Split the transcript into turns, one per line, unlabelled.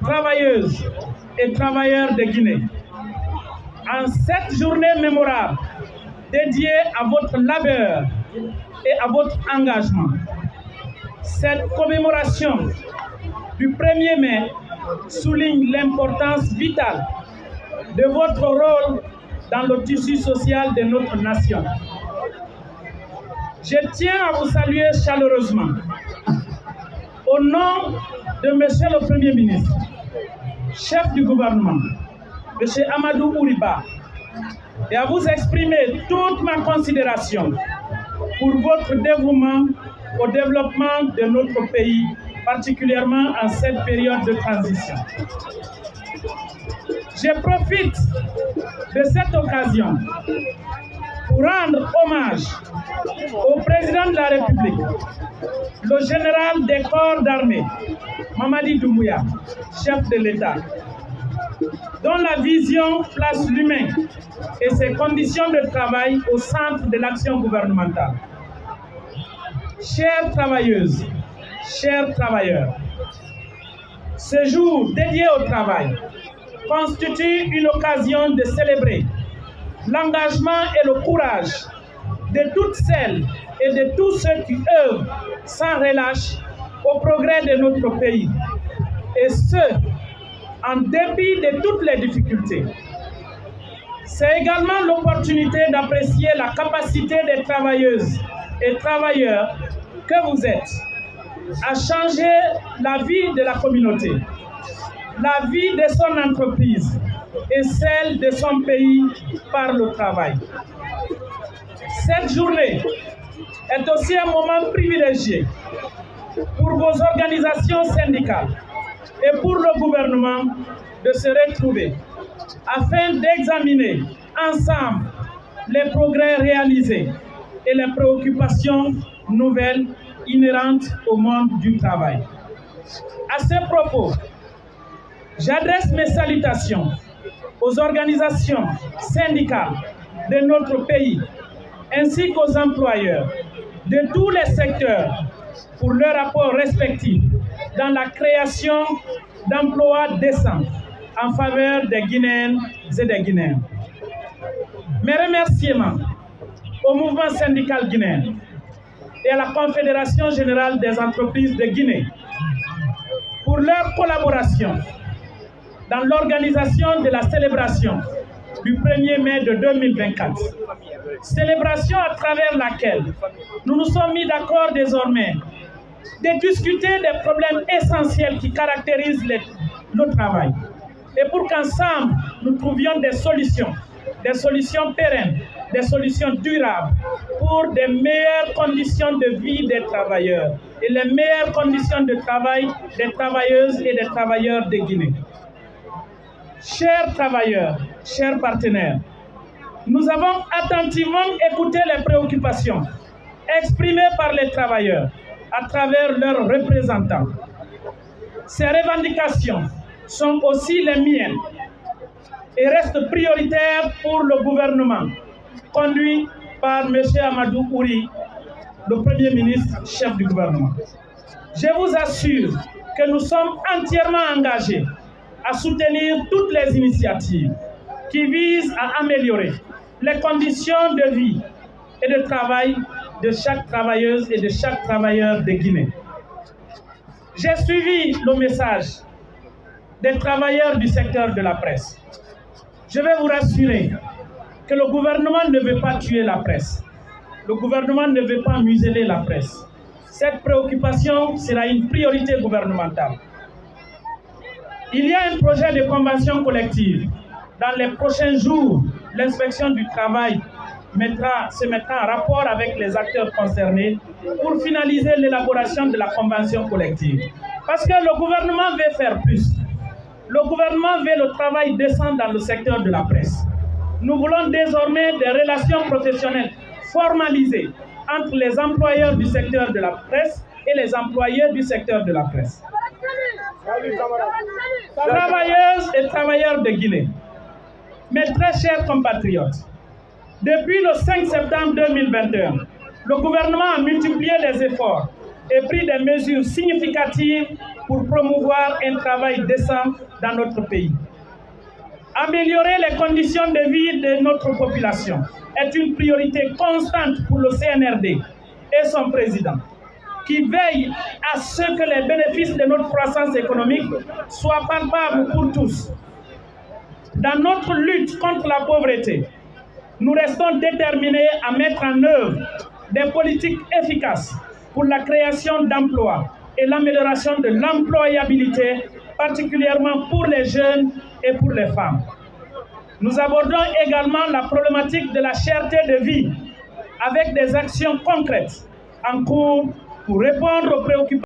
travailleuses et travailleurs de Guinée, en cette journée mémorable dédiée à votre labeur et à votre engagement, cette commémoration du 1er mai souligne l'importance vitale de votre rôle dans le tissu social de notre nation. Je tiens à vous saluer chaleureusement au nom de Monsieur le Premier ministre, chef du gouvernement, M. Amadou Ouriba, et à vous exprimer toute ma considération pour votre dévouement au développement de notre pays, particulièrement en cette période de transition. Je profite de cette occasion pour rendre hommage au président de la République, le général des corps d'armée, Mamadi Doumbouya, chef de l'État, dont la vision place l'humain et ses conditions de travail au centre de l'action gouvernementale. Chères travailleuses, chers travailleurs, ce jour dédié au travail constitue une occasion de célébrer l'engagement et le courage de toutes celles et de tous ceux qui œuvrent sans relâche au progrès de notre pays, et ce, en dépit de toutes les difficultés. C'est également l'opportunité d'apprécier la capacité des travailleuses et travailleurs que vous êtes à changer la vie de la communauté, la vie de son entreprise et celle de son pays par le travail. Cette journée est aussi un moment privilégié pour vos organisations syndicales et pour le gouvernement de se retrouver afin d'examiner ensemble les progrès réalisés et les préoccupations nouvelles inhérentes au monde du travail. À ce propos, j'adresse mes salutations aux organisations syndicales de notre pays ainsi qu'aux employeurs de tous les secteurs pour leur apport respectif dans la création d'emplois décents en faveur des Guinéennes et des Guinéens. Mes remerciements au mouvement syndical guinéen et à la Confédération générale des entreprises de Guinée pour leur collaboration dans l'organisation de la célébration du 1er mai de 2024. Célébration à travers laquelle nous nous sommes mis d'accord désormais de discuter des problèmes essentiels qui caractérisent le travail et pour qu'ensemble nous trouvions des solutions pérennes, des solutions durables pour des meilleures conditions de vie des travailleurs et les meilleures conditions de travail des travailleuses et des travailleurs de Guinée. Chers travailleurs, chers partenaires, nous avons attentivement écouté les préoccupations exprimées par les travailleurs à travers leurs représentants. Ces revendications sont aussi les miennes et restent prioritaires pour le gouvernement conduit par M. Amadou Ouri, le Premier ministre, chef du gouvernement. Je vous assure que nous sommes entièrement engagés à soutenir toutes les initiatives qui visent à améliorer les conditions de vie et de travail de chaque travailleuse et de chaque travailleur de Guinée. J'ai suivi le message des travailleurs du secteur de la presse. Je vais vous rassurer que le gouvernement ne veut pas tuer la presse. Le gouvernement ne veut pas museler la presse. Cette préoccupation sera une priorité gouvernementale. Il y a un projet de convention collective. Dans les prochains jours, l'inspection du travail se mettra en rapport avec les acteurs concernés pour finaliser l'élaboration de la convention collective. Parce que le gouvernement veut faire plus. Le gouvernement veut le travail décent dans le secteur de la presse. Nous voulons désormais des relations professionnelles formalisées entre les employeurs du secteur de la presse et les employés du secteur de la presse. Travailleuses et travailleurs de Guinée, mes très chers compatriotes, depuis le 5 septembre 2021, le gouvernement a multiplié les efforts et pris des mesures significatives pour promouvoir un travail décent dans notre pays. Améliorer les conditions de vie de notre population est une priorité constante pour le CNRD et son président, qui veille à ce que les bénéfices de notre croissance économique soient palpables pour tous. Dans notre lutte contre la pauvreté, nous restons déterminés à mettre en œuvre des politiques efficaces pour la création d'emplois et l'amélioration de l'employabilité, particulièrement pour les jeunes et pour les femmes. Nous abordons également la problématique de la cherté de vie avec des actions concrètes en cours pour répondre aux préoccupations